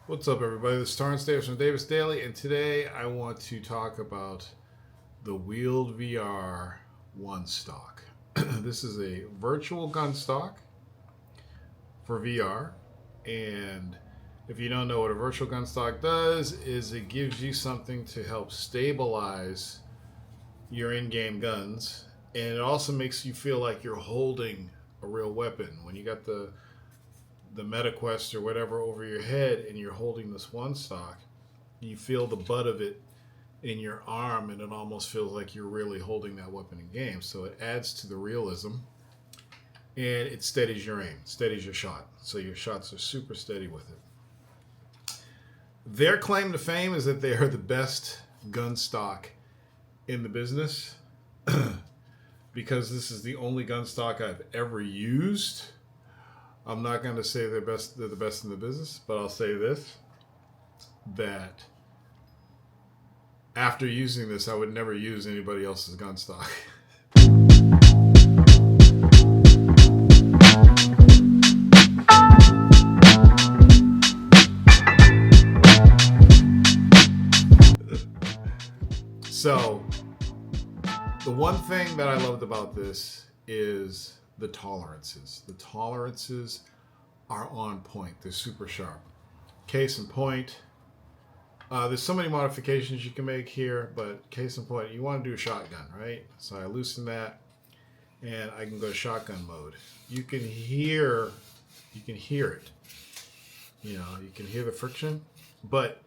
What's up, everybody? This is Torrance Davis from Davis Daily, and today I want to talk about the WieldVR OneStock. This is a virtual gun stock for VR, and if you don't know what a virtual gun stock does, is it gives you something to help stabilize your in-game guns, and it also makes you feel like you're holding a real weapon. When you got the MetaQuest or whatever over your head and you're holding this OneStock, you feel the butt of it in your arm and it almost feels like you're really holding that weapon in game. So it adds to the realism and it steadies your aim, steadies your shot. So your shots are super steady with it. Their claim to fame is that they are the best gun stock in the business because this is the only gun stock I've ever used. I'm not going to say they're the best in the business, but I'll say this, that after using this, I would never use anybody else's gun stock. So, the one thing that I loved about this is the tolerances. The tolerances are on point. They're super sharp. Case in point, there's so many modifications you can make here, but case in point, you want to do a shotgun, right? So I loosen that, and I can go shotgun mode. You can hear it. You know, you can hear the friction, but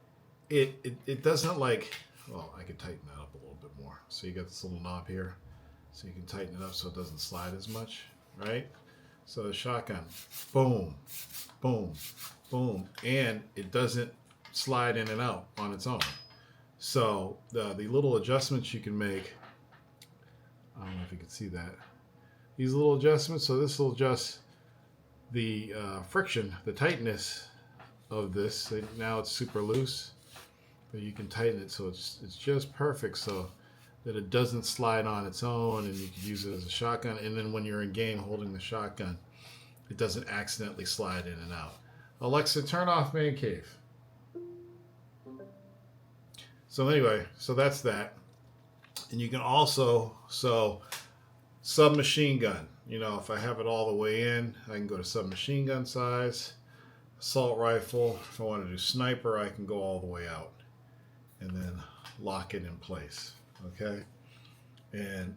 it doesn't like. Well, I could tighten that up a little bit more. So you got this little knob here, so you can tighten it up so it doesn't slide as much. Right? So the shotgun, boom, boom, boom, and it doesn't slide in and out on its own. So the little adjustments you can make, I don't know if you can see that, these little adjustments, so this will adjust the friction, the tightness of this. So now it's super loose, but you can tighten it so it's just perfect so that it doesn't slide on its own, and you can use it as a shotgun. And then when you're in game holding the shotgun, it doesn't accidentally slide in and out. Alexa, turn off man cave. So anyway, so that's that. And you can also, submachine gun. You know, if I have it all the way in, I can go to submachine gun size. Assault rifle, if I want to do sniper, I can go all the way out and then lock it in place. Okay, and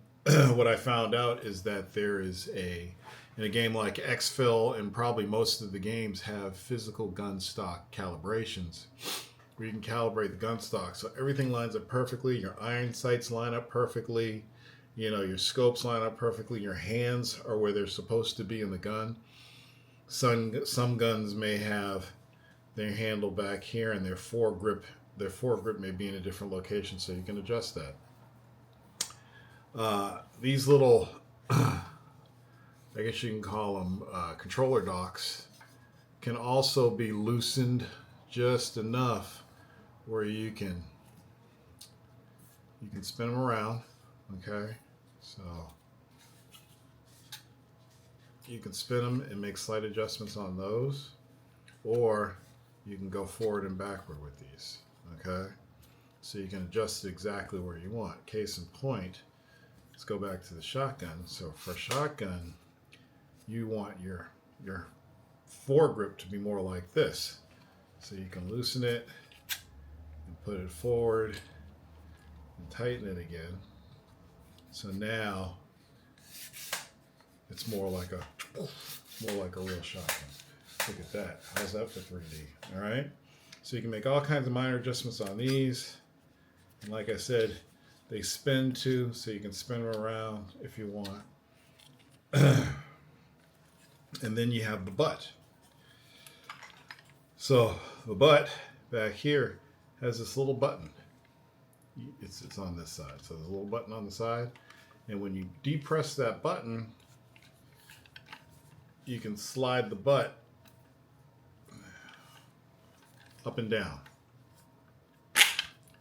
what I found out is that there is in a game like Xfil, and probably most of the games have physical gun stock calibrations where you can calibrate the gun stock so everything lines up perfectly. Your iron sights line up perfectly, you know, your scopes line up perfectly, your hands are where they're supposed to be in the gun. Some guns may have their handle back here and their foregrip may be in a different location, so you can adjust that. These little, I guess you can call them controller docks, can also be loosened just enough where you can spin them around. Okay, so you can spin them and make slight adjustments on those, or you can go forward and backward with these. Okay, so you can adjust it exactly where you want. Case in point, let's go back to the shotgun. So for shotgun, you want your foregrip to be more like this. So you can loosen it and put it forward and tighten it again. So now it's more like a real shotgun. Look at that. How's that for 3D? All right. So you can make all kinds of minor adjustments on these. And like I said, they spin too, so you can spin them around if you want. And then you have the butt. So the butt back here has this little button. It's on this side. So there's a little button on the side. And when you depress that button, you can slide the butt up and down.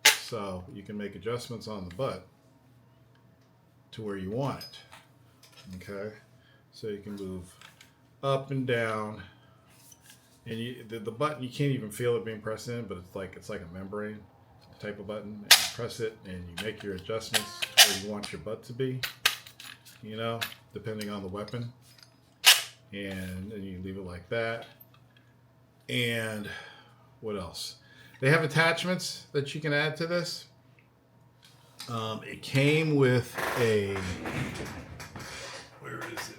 So you can make adjustments on the butt to where you want it. Okay, so you can move up and down And the button, you can't even feel it being pressed in, but it's like a membrane type of button. And you press it and you make your adjustments where you want your butt to be, you know, depending on the weapon. And then you leave it like that. And what else? They have attachments that you can add to this. It came with a, where is it?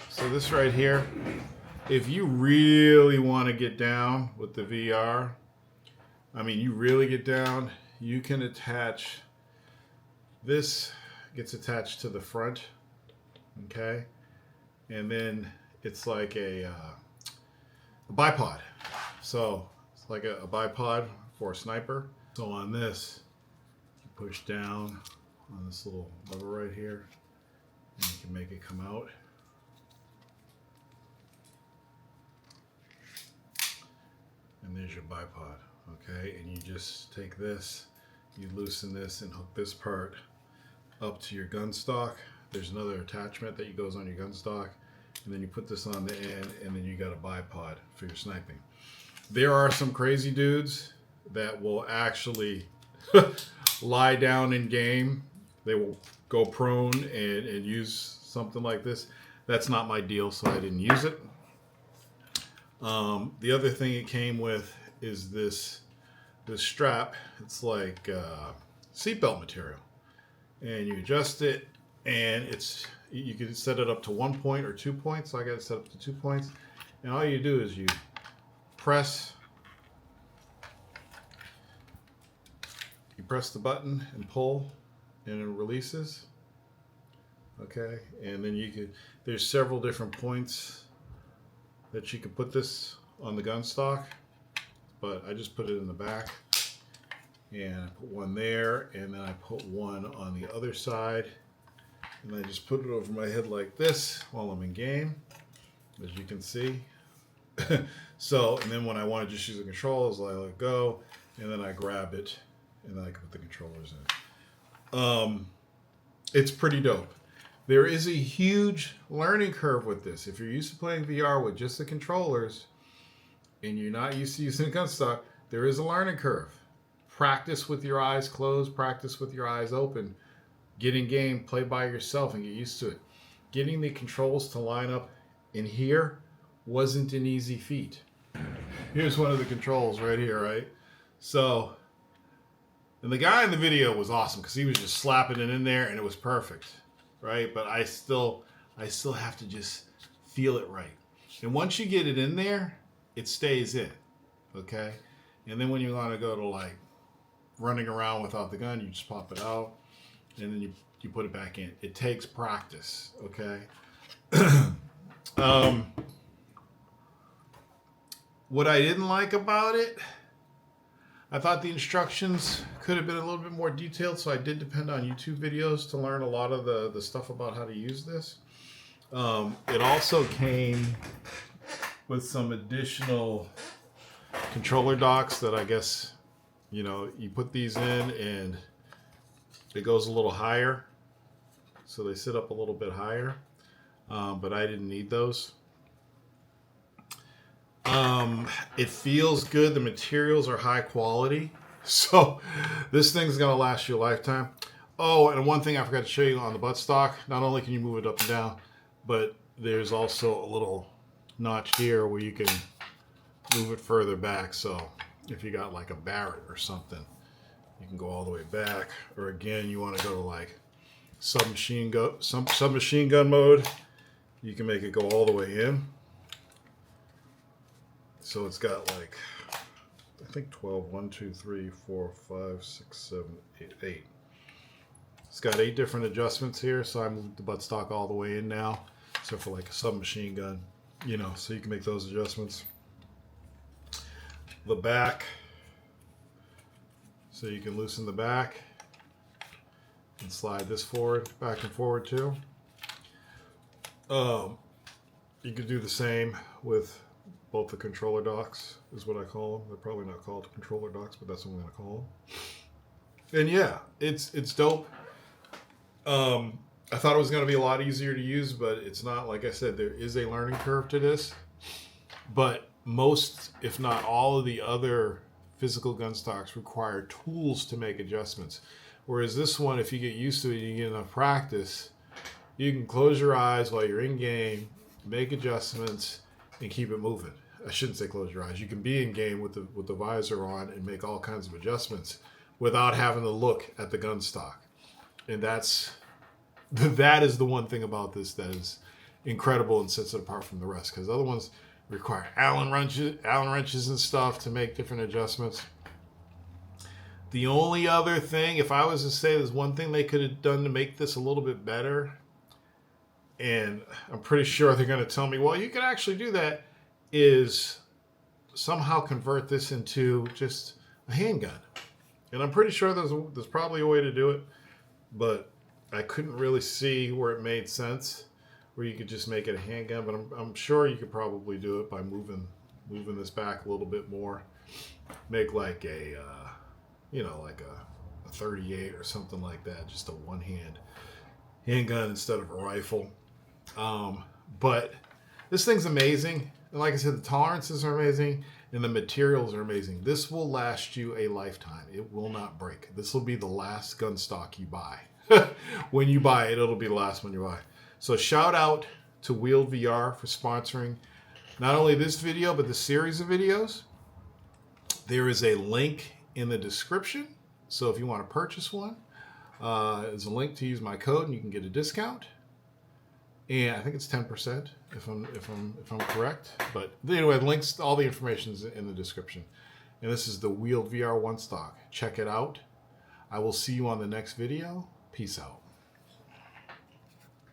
So this right here, if you really want to get down with the VR, I mean, you really get down, you can attach, this gets attached to the front, okay? And then it's like a bipod. So it's like a bipod for a sniper. So on this, you push down on this little lever right here, and you can make it come out. And there's your bipod, okay? And you just take this, you loosen this and hook this part up to your gun stock. There's another attachment that goes on your gun stock, and then you put this on the end, and then you got a bipod for your sniping. There are some crazy dudes that will actually lie down in game. They will go prone and use something like this. That's not my deal, so I didn't use it. The other thing it came with is this strap. It's like seatbelt material, and you adjust it, and you can set it up to 1 point or 2 points. So I got it set up to 2 points, and all you do is you press the button and pull, and it releases. Okay, and then there's several different points that you can put this on the gun stock, but I just put it in the back, and I put one there, and then I put one on the other side, and I just put it over my head like this while I'm in game, as you can see. So, and then when I want to just use the controls, I let go, and then I grab it, and then I can put the controllers in. It's pretty dope. There is a huge learning curve with this. If you're used to playing VR with just the controllers and you're not used to using a gun stock, there is a learning curve. Practice with your eyes closed, practice with your eyes open. Get in game, play by yourself, and get used to it. Getting the controls to line up in here wasn't an easy feat. Here's one of the controls right here, right? So, and the guy in the video was awesome because he was just slapping it in there and it was perfect. Right, but I still have to just feel it right. And once you get it in there, it stays in, okay? And then when you want to go to like running around without the gun, you just pop it out, and then you put it back in. It takes practice, okay? What I didn't like about it, I thought the instructions could have been a little bit more detailed, so I did depend on YouTube videos to learn a lot of the stuff about how to use this. It also came with some additional controller docks that I guess, you know, you put these in and it goes a little higher. So they sit up a little bit higher, but I didn't need those. It feels good. The materials are high quality. So this thing's going to last you a lifetime. Oh, and one thing I forgot to show you on the buttstock, not only can you move it up and down, but there's also a little notch here where you can move it further back. So if you got like a Barrett or something, you can go all the way back. Or again, you want to go to like submachine gun mode, you can make it go all the way in. So it's got like, I think 12, 1, 2, 3, 4, 5, 6, 7, 8. It's got 8 different adjustments here. So I moved the buttstock all the way in now. So for like a submachine gun, you know, so you can make those adjustments. The back, so you can loosen the back and slide this forward, back and forward too. You could do the same with both the controller docks, is what I call them. They're probably not called controller docks, but that's what I'm going to call them. And yeah, it's dope. I thought it was going to be a lot easier to use, but it's not. Like I said, there is a learning curve to this. But most, if not all, of the other physical gun stocks require tools to make adjustments. Whereas this one, if you get used to it, you get enough practice, you can close your eyes while you're in game, make adjustments, and keep it moving. I shouldn't say close your eyes. You can be in game with the visor on and make all kinds of adjustments without having to look at the gun stock. And that is the one thing about this that is incredible and sets it apart from the rest. Because other ones require Allen wrenches and stuff to make different adjustments. The only other thing, if I was to say there's one thing they could have done to make this a little bit better, and I'm pretty sure they're going to tell me, well, you can actually do that, is somehow convert this into just a handgun. And I'm pretty sure there's probably a way to do it, but I couldn't really see where it made sense, where you could just make it a handgun. But I'm sure you could probably do it by moving this back a little bit more, make like a like a 38 or something like that, just a one-hand handgun instead of a rifle. But this thing's amazing. And like I said, the tolerances are amazing and the materials are amazing. This will last you a lifetime. It will not break. This will be the last gun stock you buy. When you buy it, it'll be the last one you buy. So shout out to WieldVR for sponsoring not only this video, but the series of videos. There is a link in the description. So if you want to purchase one, there's a link to use my code and you can get a discount. And I think it's 10% if I'm correct. But anyway, links, all the information is in the description. And this is the WieldVR OneStock. Check it out. I will see you on the next video. Peace out.